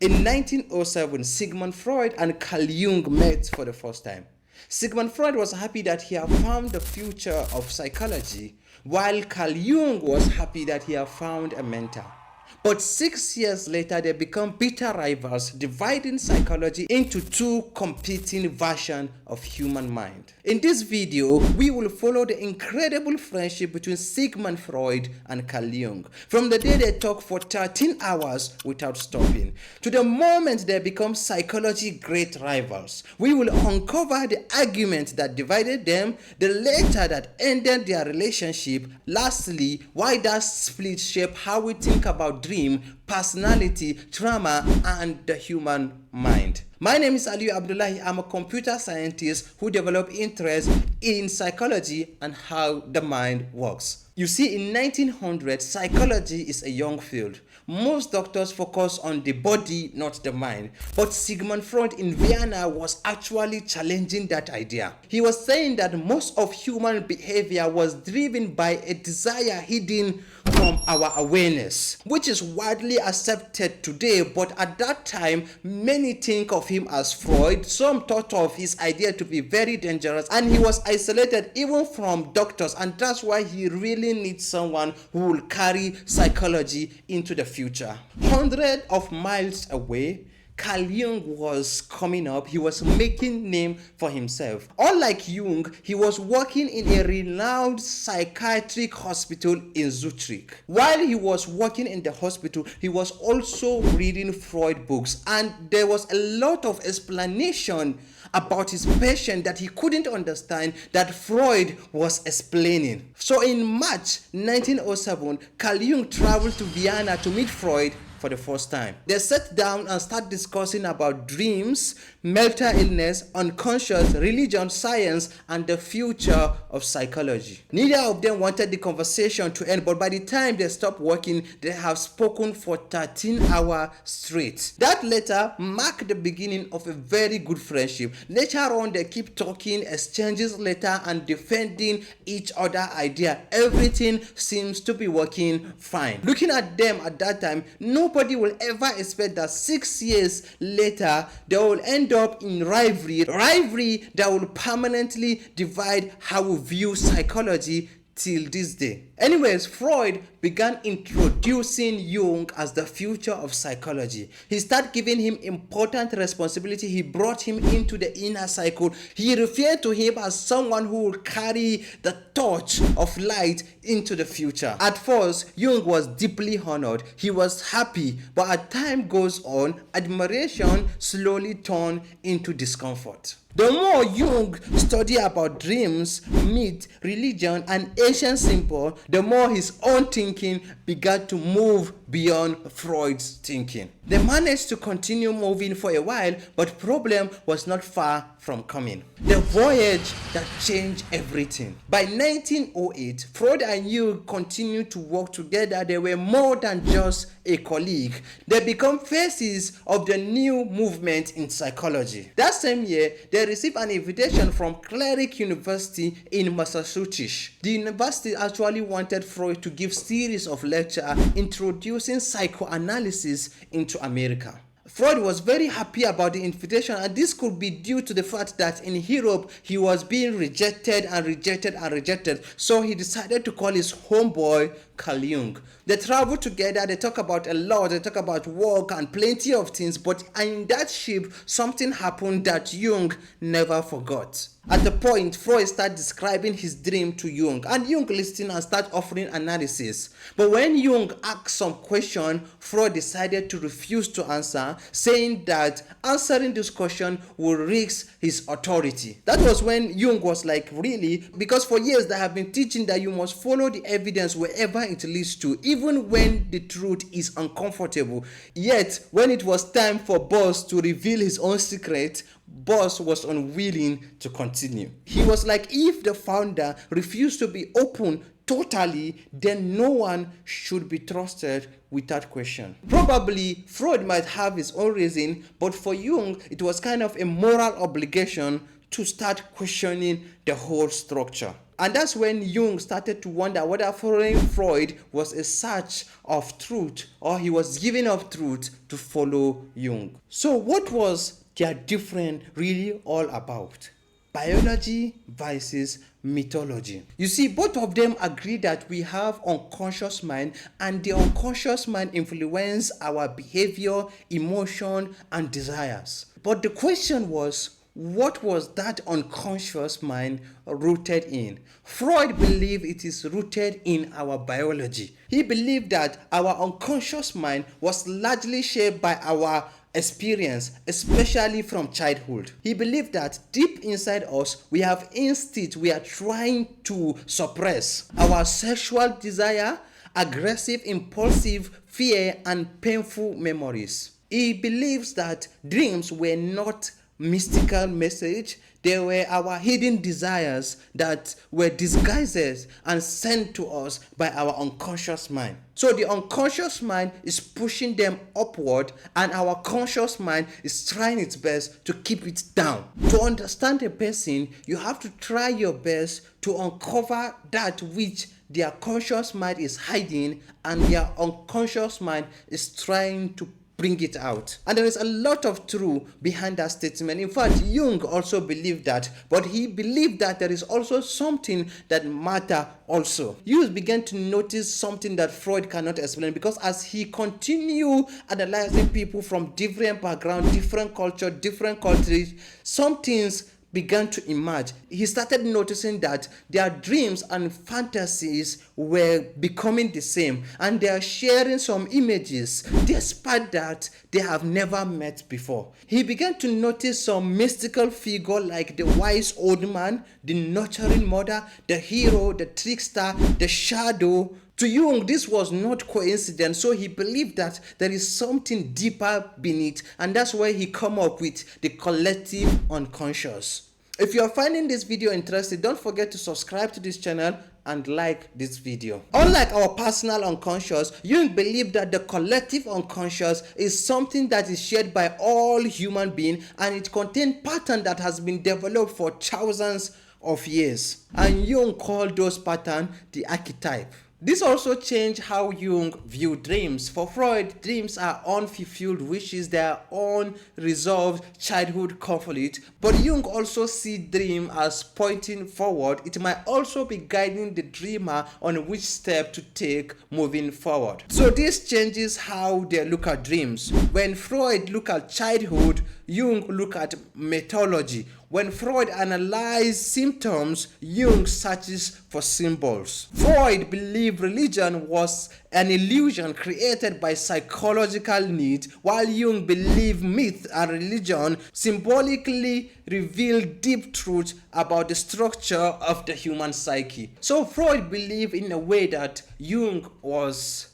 In 1907, Sigmund Freud and Carl Jung met for the first time. Sigmund Freud was happy that he had found the future of psychology, while Carl Jung was happy that he had found a mentor. But 6 years later, they become bitter rivals, dividing psychology into two competing versions of human mind. In this video, we will follow the incredible friendship between Sigmund Freud and Carl Jung, from the day they talk for 13 hours without stopping, to the moment they become psychology great rivals. We will uncover the argument that divided them, the letter that ended their relationship, lastly, why that split shape how we think about dream, personality, trauma, and the human mind. My name is Aliyu Abdullahi. I'm a computer scientist who developed interest in psychology and how the mind works. You see, in 1900, psychology is a young field. Most doctors focus on the body, not the mind. But Sigmund Freud in Vienna was actually challenging that idea. He was saying that most of human behavior was driven by a desire hidden from our awareness, which is widely accepted today, but at that time, many think of him as Freud. Some thought of his idea to be very dangerous, and he was isolated even from doctors, and that's why he really needs someone who will carry psychology into the future. Hundreds of miles away, Carl Jung was coming up. He was making name for himself. Unlike Jung, he was working in a renowned psychiatric hospital in Zurich. While he was working in the hospital, he was also reading Freud books, and there was a lot of explanation about his patient that he couldn't understand that Freud was explaining. So in March 1907, Carl Jung traveled to Vienna to meet Freud for the first time. They sat down and started discussing about dreams, mental illness, unconscious, religion, science, and the future of psychology. Neither of them wanted the conversation to end, but by the time they stopped working, they have spoken for 13 hours straight. That letter marked the beginning of a very good friendship. Later on, they keep talking, exchanges letter, and defending each other idea. Everything seems to be working fine. Looking at them at that time, nobody will ever expect that 6 years later they will end up in rivalry that will permanently divide how we view psychology till this day. Anyways, Freud began introducing Jung as the future of psychology. He started giving him important responsibility. He brought him into the inner cycle. He referred to him as someone who will carry the torch of light into the future. At first, Jung was deeply honored. He was happy, but as time goes on, admiration slowly turned into discomfort. The more Jung studied about dreams, myth, religion, and ancient symbols, the more his own thinking began to move beyond Freud's thinking. They managed to continue moving for a while, but problem was not far from coming. The voyage that changed everything. By 1908, Freud and Jung continued to work together. They were more than just a colleague. They became faces of the new movement in psychology. That same year, they received an invitation from Cleric University in Massachusetts. The university actually wanted Freud to give series of lectures introducing psychoanalysis into America. Freud was very happy about the invitation, and this could be due to the fact that in Europe he was being rejected, so he decided to call his homeboy Carl Jung. They travel together, they talk about a lot, they talk about work and plenty of things, but in that ship something happened that Jung never forgot. At the point, Freud started describing his dream to Jung, and Jung listened and started offering analysis. But when Jung asked some question, Freud decided to refuse to answer, saying that answering this question would risk his authority. That was when Jung was like, really? Because for years they have been teaching that you must follow the evidence wherever it leads to, even when the truth is uncomfortable. Yet, when it was time for Boss to reveal his own secret, Boss was unwilling to continue. He was like, if the founder refused to be open totally, then no one should be trusted without question. Probably Freud might have his own reason, but for Jung, it was kind of a moral obligation to start questioning the whole structure. And that's when Jung started to wonder whether following Freud was a search of truth or he was giving up truth to follow Jung. So what was their difference really all about? Biology versus mythology. You see, both of them agree that we have unconscious mind, and the unconscious mind influences our behavior, emotion, and desires. But the question was, what was that unconscious mind rooted in? Freud believed it is rooted in our biology. He believed that our unconscious mind was largely shaped by our experience, especially from childhood. He believed that deep inside us we have instincts we are trying to suppress. Our sexual desire, aggressive, impulsive, fear, and painful memories. He believes that dreams were not mystical message, they were our hidden desires that were disguised and sent to us by our unconscious mind. So the unconscious mind is pushing them upward, and our conscious mind is trying its best to keep it down. To understand a person, you have to try your best to uncover that which their conscious mind is hiding and their unconscious mind is trying to bring it out. And there is a lot of truth behind that statement. In fact, Jung also believed that, but he believed that there is also something that matters also. Jung began to notice something that Freud cannot explain, because as he continued analyzing people from different backgrounds, different culture, different countries, some things began to emerge. He started noticing that their dreams and fantasies were becoming the same, and they are sharing some images despite that they have never met before. He began to notice some mystical figure like the wise old man, the nurturing mother, the hero, the trickster, the shadow. To Jung, this was not coincidence, so he believed that there is something deeper beneath, and that's why he come up with the collective unconscious. If you are finding this video interesting, don't forget to subscribe to this channel and like this video. Unlike our personal unconscious, Jung believed that the collective unconscious is something that is shared by all human beings, and it contains patterns that has been developed for thousands of years. And Jung called those patterns the archetype. This also changed how Jung viewed dreams. For Freud, dreams are unfulfilled wishes, their unresolved childhood conflict. But Jung also sees dream as pointing forward. It might also be guiding the dreamer on which step to take moving forward. So this changes how they look at dreams. When Freud looked at childhood, Jung looked at mythology. When Freud analyzed symptoms, Jung searches for symbols. Freud believed religion was an illusion created by psychological need, while Jung believed myth and religion symbolically reveal deep truth about the structure of the human psyche. So Freud believed in a way that Jung was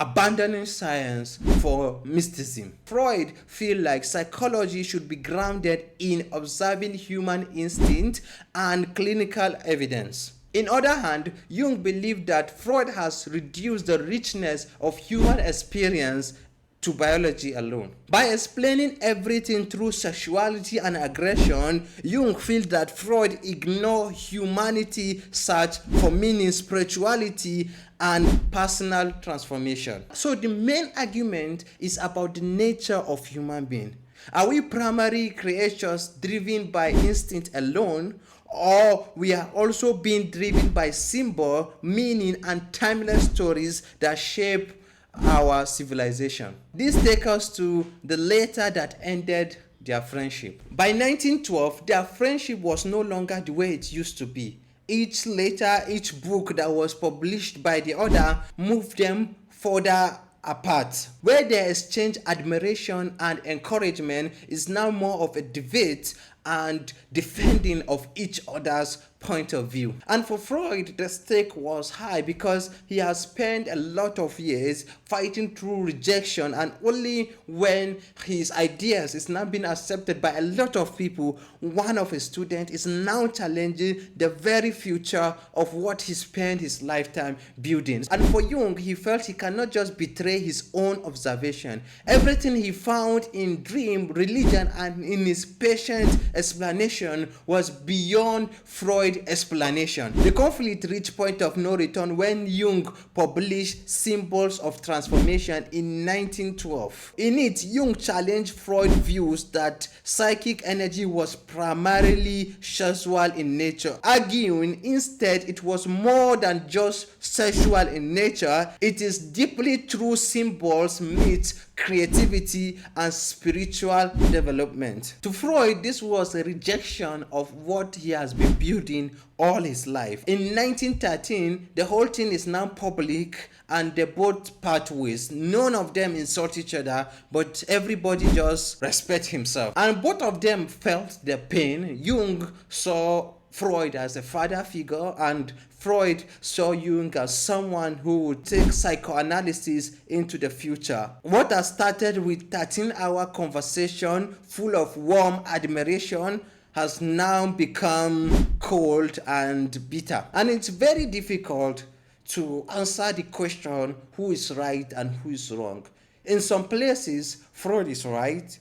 abandoning science for mysticism. Freud feel like psychology should be grounded in observing human instinct and clinical evidence. In other hand, Jung believed that Freud has reduced the richness of human experience to biology alone. By explaining everything through sexuality and aggression, Jung feels that Freud ignored humanity's search for meaning, spirituality, and personal transformation. So the main argument is about the nature of human being. Are we primary creatures driven by instinct alone, or we are also being driven by symbol, meaning, and timeless stories that shape our civilization? This takes us to the letter that ended their friendship. By 1912, their friendship was no longer the way it used to be. Each letter, each book that was published by the other moved them further apart. Where they exchange admiration and encouragement is now more of a debate and defending of each other's point of view. And for Freud, the stake was high because he has spent a lot of years fighting through rejection, and only when his ideas is now being accepted by a lot of people, one of his students is now challenging the very future of what he spent his lifetime building. And for Jung, he felt he cannot just betray his own observation. Everything he found in dream, religion, and in his patient explanation was beyond Freud's explanation. The conflict reached point of no return when Jung published Symbols of Transformation in 1912. In it, Jung challenged Freud's views that psychic energy was primarily sexual in nature, arguing instead it was more than just sexual in nature. It is deeply through symbols, myths, creativity, and spiritual development. To Freud, this was a rejection of what he has been building all his life. In 1913, the whole thing is now public and they both part ways. None of them insult each other, but everybody just respect himself. And both of them felt the pain. Jung saw Freud as a father figure, and Freud saw Jung as someone who would take psychoanalysis into the future. What has started with 13-hour conversation full of warm admiration has now become cold and bitter. And it's very difficult to answer the question who is right and who is wrong. In some places, Freud is right,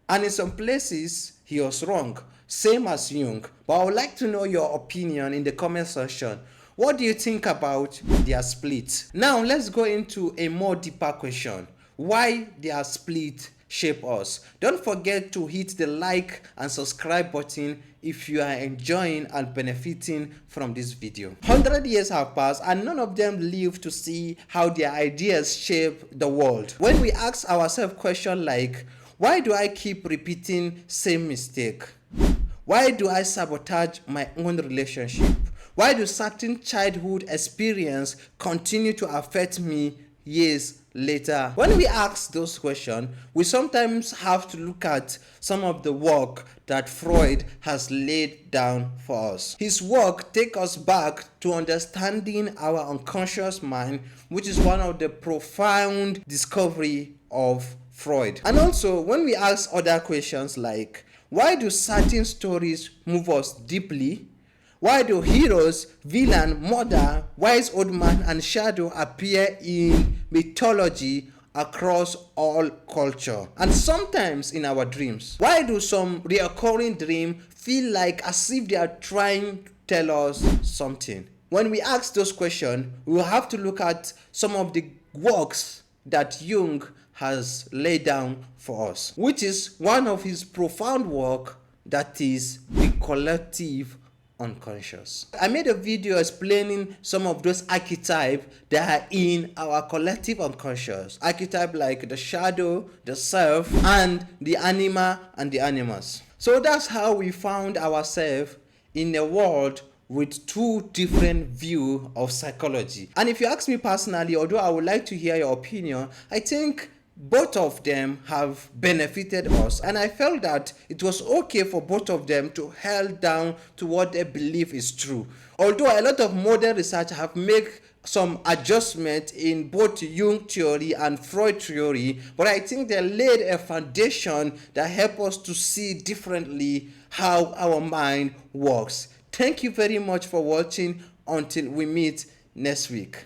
and in some places, he was wrong. Same as Jung. But I would like to know your opinion in the comment section. What do you think about their split? Now let's go into a more deeper question. Why their split shape us? Don't forget to hit the like and subscribe button if you are enjoying and benefiting from this video. 100 years have passed and none of them live to see how their ideas shape the world. When we ask ourselves questions like, why do I keep repeating same mistake? Why do I sabotage my own relationship? Why do certain childhood experiences continue to affect me years later? When we ask those questions, we sometimes have to look at some of the work that Freud has laid down for us. His work takes us back to understanding our unconscious mind, which is one of the profound discoveries of Freud. And also, when we ask other questions like, why do certain stories move us deeply? Why do heroes, villain, mother, wise old man, and shadow appear in mythology across all culture? And sometimes in our dreams. Why do some recurring dreams feel like as if they are trying to tell us something? When we ask those questions, we will have to look at some of the works that Jung has laid down for us, which is one of his profound work, that is the collective unconscious. I made a video explaining some of those archetypes that are in our collective unconscious. Archetypes like the shadow, the self, and the anima and the animus. So that's how we found ourselves in a world with two different views of psychology. And if you ask me personally, although I would like to hear your opinion, I think both of them have benefited us, and I felt that it was okay for both of them to held down to what they believe is true. Although a lot of modern research have made some adjustment in both Jung theory and Freud theory, but I think they laid a foundation that help us to see differently how our mind works. Thank you very much for watching. Until we meet next week.